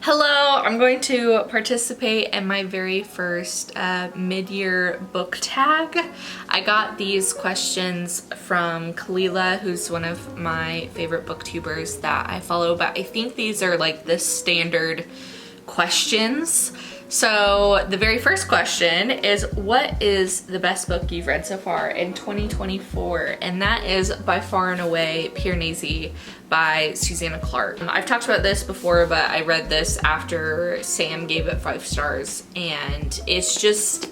Hello, I'm going to participate in my very first mid-year book tag. I got these questions from Kalila, who's one of my favorite booktubers that I follow, but I think these are like the standard questions. So the very first question is, what is the best book you've read so far in 2024? And that is by far and away Piranesi by Susanna Clarke. I've talked about this before, but I read this after Sam gave it 5 stars, and it's just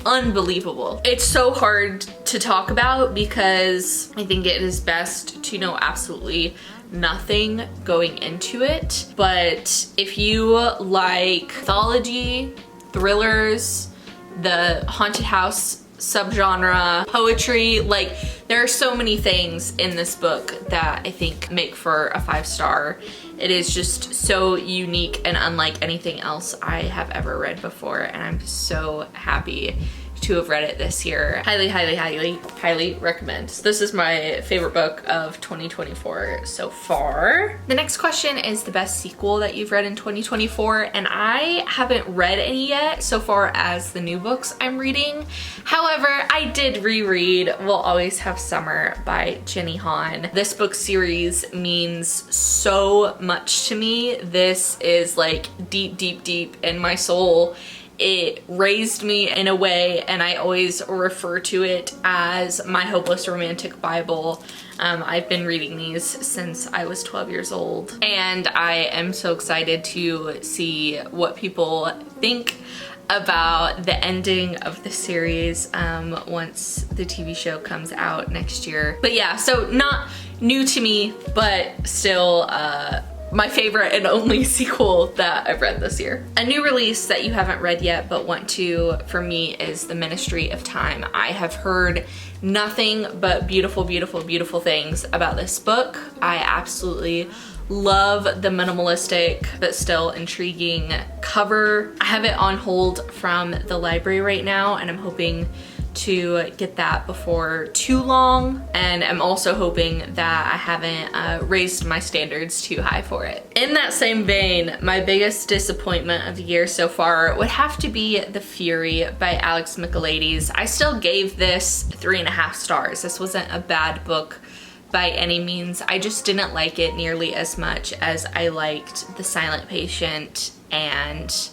unbelievable. It's so hard to talk about because I think it is best to know absolutely nothing going into it. But if you like mythology, thrillers, the haunted house subgenre, poetry, like there are so many things in this book that I think make for a 5-star. It is just so unique and unlike anything else I have ever read before, and I'm so happy to have read it this year. Highly recommend. This is my favorite book of 2024 so far. The next question is the best sequel that you've read in 2024, and I haven't read any yet so far as the new books I'm reading. However, I did reread We'll Always Have Summer by Jenny Han. This book series means so much to me. This is like deep in my soul. It raised me in a way, and I always refer to it as my hopeless romantic Bible. I've been reading these since I was 12 years old, and I am so excited to see what people think about the ending of the series once the TV show comes out next year. But yeah, so not new to me, but still my favorite and only sequel that I've read this year. A new release that you haven't read yet but want to, for me, is The Ministry of Time. I have heard nothing but beautiful things about this book. I absolutely love the minimalistic but still intriguing cover. I have it on hold from the library right now, and I'm hoping to get that before too long, and I'm also hoping that I haven't raised my standards too high for it. In that same vein, my biggest disappointment of the year so far would have to be The Fury by Alex Michaelides. I still gave this 3.5 stars. This wasn't a bad book by any means. I just didn't like it nearly as much as I liked The Silent Patient and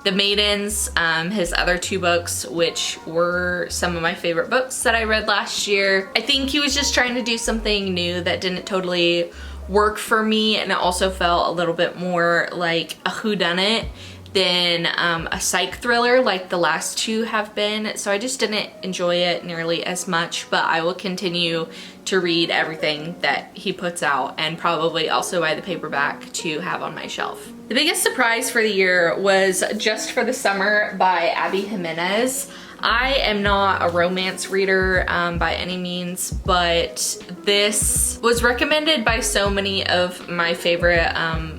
The Maidens, his other 2 books, which were some of my favorite books that I read last year. I think he was just trying to do something new that didn't totally work for me, and it also felt a little bit more like a whodunit than a psych thriller like the last 2 have been. So I just didn't enjoy it nearly as much, but I will continue to read everything that he puts out, and probably also buy the paperback to have on my shelf. The biggest surprise for the year was Just for the Summer by Abby Jimenez. I am not a romance reader by any means, but this was recommended by so many of my favorite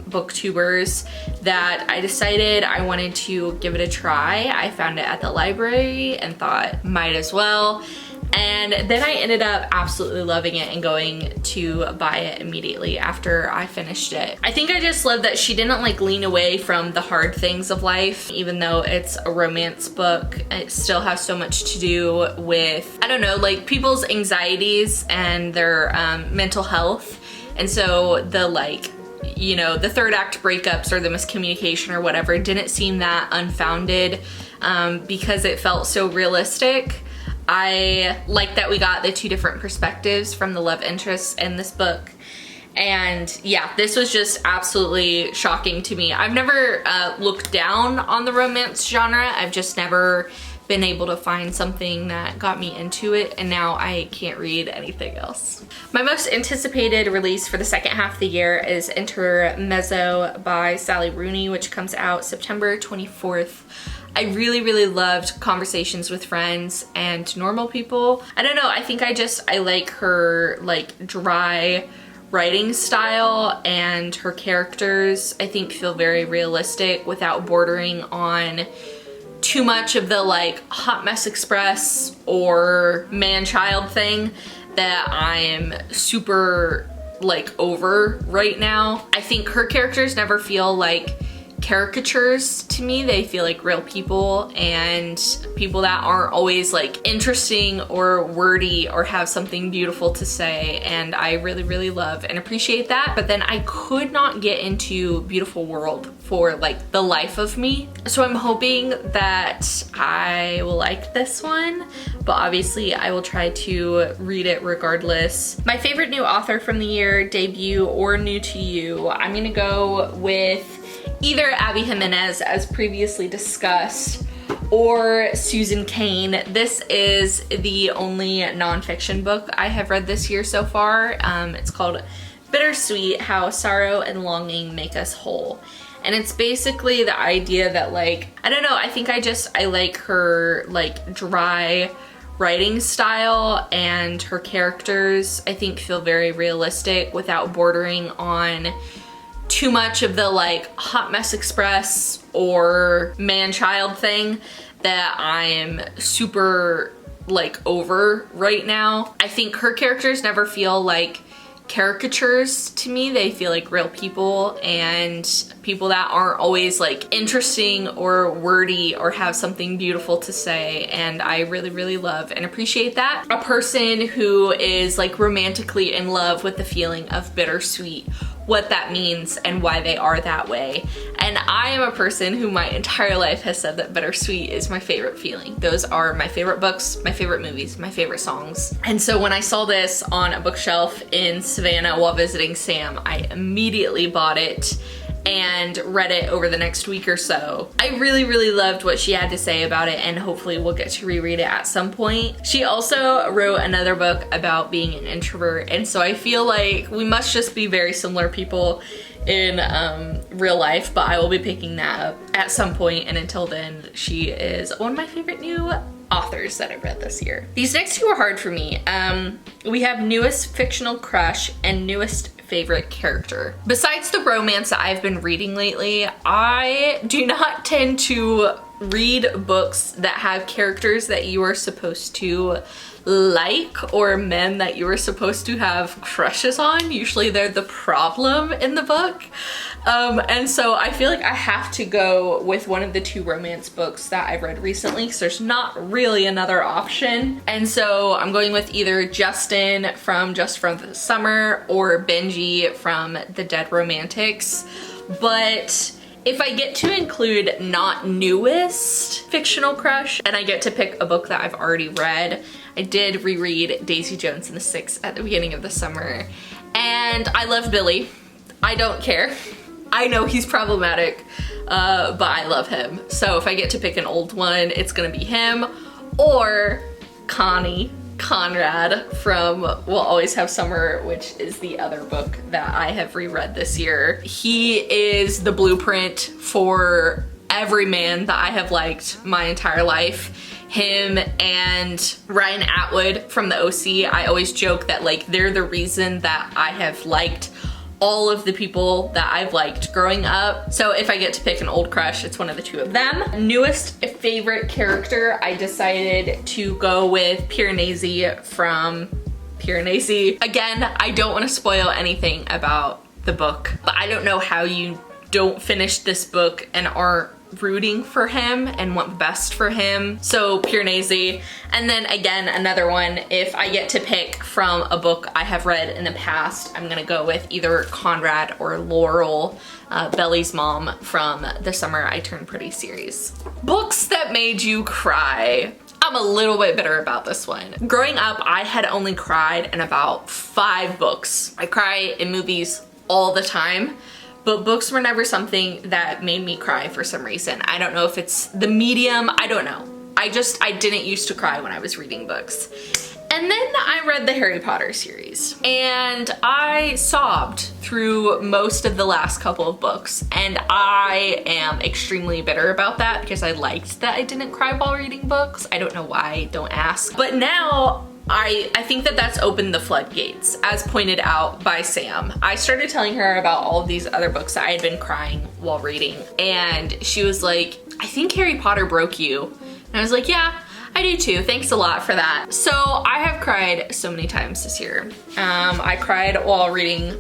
booktubers that I decided I wanted to give it a try. I found it at the library and thought might as well. And then I ended up absolutely loving it and going to buy it immediately after I finished it. I think I just love that she didn't like lean away from the hard things of life. Even though it's a romance book, it still has so much to do with, I don't know, like people's anxieties and their mental health. And so the like, you know, the third act breakups or the miscommunication or whatever didn't seem that unfounded because it felt so realistic. I like that we got the 2 different perspectives from the love interests in this book. And yeah, this was just absolutely shocking to me. I've never looked down on the romance genre. I've just never been able to find something that got me into it, and now I can't read anything else. My most anticipated release for the second half of the year is Intermezzo by Sally Rooney, which comes out September 24th. I really loved Conversations with Friends and Normal People. I don't know, I think I like her like dry writing style, and her characters I think feel very realistic without bordering on too much of the like hot mess express or man-child thing that I'm super like over right now. I think her characters never feel like caricatures to me. They feel like real people and people that aren't always like interesting or wordy or have something beautiful to say, and I really, really love and appreciate that. But then I could not get into Beautiful World for like the life of me. So I'm hoping that I will like this one, but obviously I will try to read it regardless. My favorite new author from the year, debut or new to you, I'm gonna go with either Abby Jimenez, as previously discussed, or Susan Cain. This is the only nonfiction book I have read this year so far. It's called Bittersweet: How Sorrow and Longing Make Us Whole. And it's basically the idea that, like, I don't know, I think I like her like dry writing style, and her characters I think feel very realistic without bordering on too much of the like hot mess express or man-child thing that I'm super like over right now. I think her characters never feel like caricatures to me. They feel like real people and people that aren't always like interesting or wordy or have something beautiful to say, and I really, really love and appreciate that. A person who is like romantically in love with the feeling of bittersweet, what that means and why they are that way. And I am a person who my entire life has said that bittersweet is my favorite feeling. Those are my favorite books, my favorite movies, my favorite songs. And so when I saw this on a bookshelf in Savannah while visiting Sam, I immediately bought it and read it over the next week or so. I really, really loved what she had to say about it, and hopefully we'll get to reread it at some point. She also wrote another book about being an introvert, and so I feel like we must just be very similar people in real life, but I will be picking that up at some point, and until then, she is one of my favorite new authors that I've read this year. These next two are hard for me. We have newest fictional crush and newest favorite character. Besides the romance that I've been reading lately, I do not tend to read books that have characters that you are supposed to like or men that you are supposed to have crushes on. Usually they're the problem in the book. And so I feel like I have to go with one of the two romance books that I've read recently, because there's not really another option. And so I'm going with either Justin from Just from the Summer or Benji from The Dead Romantics. But if I get to include not newest fictional crush and I get to pick a book that I've already read, I did reread Daisy Jones and the Six at the beginning of the summer, and I love Billy. I don't care. I know he's problematic, but I love him. So if I get to pick an old one, it's gonna be him or Conrad from We'll Always Have Summer, which is the other book that I have reread this year. He is the blueprint for every man that I have liked my entire life. Him and Ryan Atwood from the OC, I always joke that like they're the reason that I have liked all of the people that I've liked growing up. So if I get to pick an old crush, it's one of the two of them. Newest favorite character, I decided to go with Piranesi from Piranesi. Again, I don't want to spoil anything about the book, but I don't know how you don't finish this book and aren't rooting for him and want the best for him. So Piranesi. And then again, another one, if I get to pick from a book I have read in the past, I'm gonna go with either Conrad or Laurel, Belly's mom from the Summer I Turned Pretty series. Books that made you cry. I'm a little bit bitter about this one. Growing up, I had only cried in about 5 books. I cry in movies all the time, but books were never something that made me cry for some reason. I don't know if it's the medium, I don't know. I didn't used to cry when I was reading books. And then I read the Harry Potter series, and I sobbed through most of the last couple of books, and I am extremely bitter about that because I liked that I didn't cry while reading books. I don't know why, don't ask. But now, I think that that's opened the floodgates, as pointed out by Sam. I started telling her about all of these other books that I had been crying while reading, and she was like, I think Harry Potter broke you. And I was like, yeah, I do too. Thanks a lot for that. So I have cried so many times this year. I cried while reading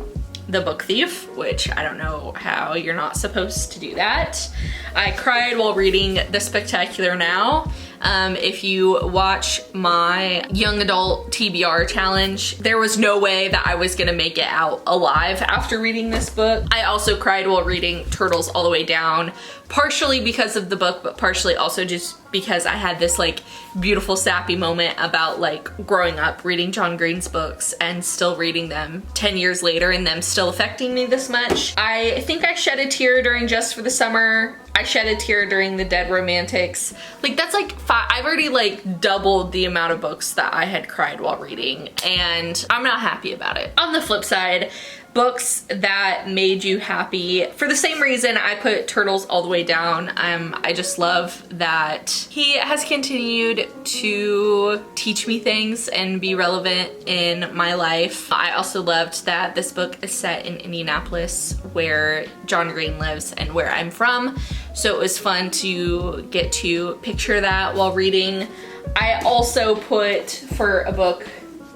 The Book Thief, which I don't know how you're not supposed to do that. I cried while reading The Spectacular Now. If you watch my young adult TBR challenge, there was no way that I was gonna make it out alive after reading this book. I also cried while reading Turtles All the Way Down, partially because of the book, but partially also just because I had this like beautiful sappy moment about like growing up reading John Green's books and still reading them 10 years later and them still affecting me this much. I think I shed a tear during Just for the Summer. I shed a tear during The Dead Romantics. Like that's like I've already like doubled the amount of books that I had cried while reading, and I'm not happy about it. On the flip side, books that made you happy. For the same reason I put Turtles All the Way Down. I just love that he has continued to teach me things and be relevant in my life. I also loved that this book is set in Indianapolis, where John Green lives and where I'm from. So it was fun to get to picture that while reading. I also put, for a book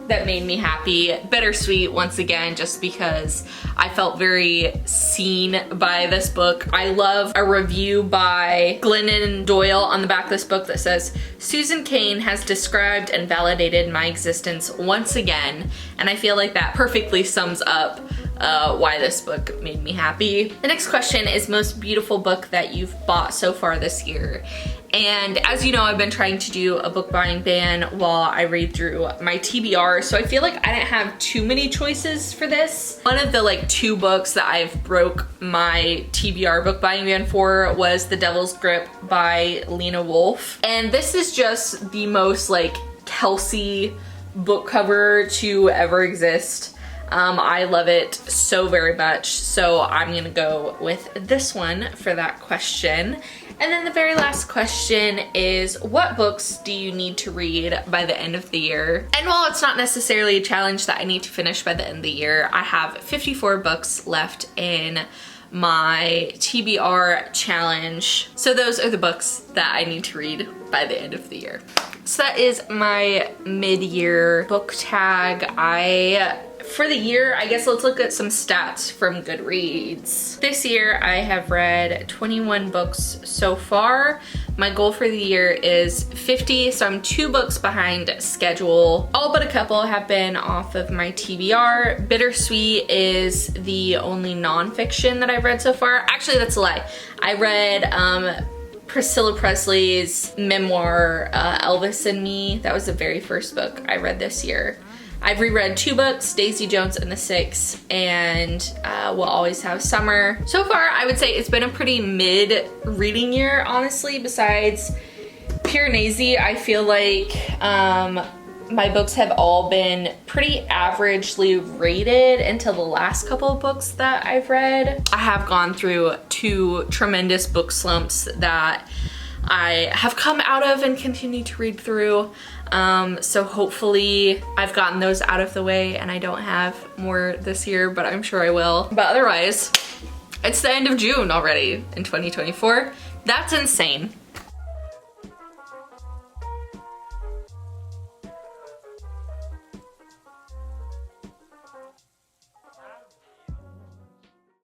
that made me happy, Bittersweet, once again, just because I felt very seen by this book. I love a review by Glennon Doyle on the back of this book that says, "Susan Cain has described and validated my existence once again," and I feel like that perfectly sums up why this book made me happy. The next question is most beautiful book that you've bought so far this year. And as you know, I've been trying to do a book buying ban while I read through my TBR, so I feel like I didn't have too many choices for this. One of the like 2 books that I've broke my TBR book buying ban for was The Devil's Grip by Lena Wolf. And this is just the most like Kelsey book cover to ever exist. I love it so very much, so I'm gonna go with this one for that question. And then the very last question is, what books do you need to read by the end of the year? And while it's not necessarily a challenge that I need to finish by the end of the year, I have 54 books left in my TBR challenge. So those are the books that I need to read by the end of the year. So that is my mid-year book tag. For the year, I guess let's look at some stats from Goodreads. This year, I have read 21 books so far. My goal for the year is 50, so I'm 2 books behind schedule. All but a couple have been off of my TBR. Bittersweet is the only nonfiction that I've read so far. Actually, that's a lie. I read Priscilla Presley's memoir, Elvis and Me. That was the very first book I read this year. I've reread 2 books, Daisy Jones and the Six, and We'll Always Have Summer. So far, I would say it's been a pretty mid reading year, honestly. Besides Piranesi, I feel like my books have all been pretty averagely rated until the last couple of books that I've read. I have gone through 2 tremendous book slumps that I have come out of and continue to read through. So hopefully I've gotten those out of the way and I don't have more this year, but I'm sure I will. But otherwise, it's the end of June already in 2024. That's insane.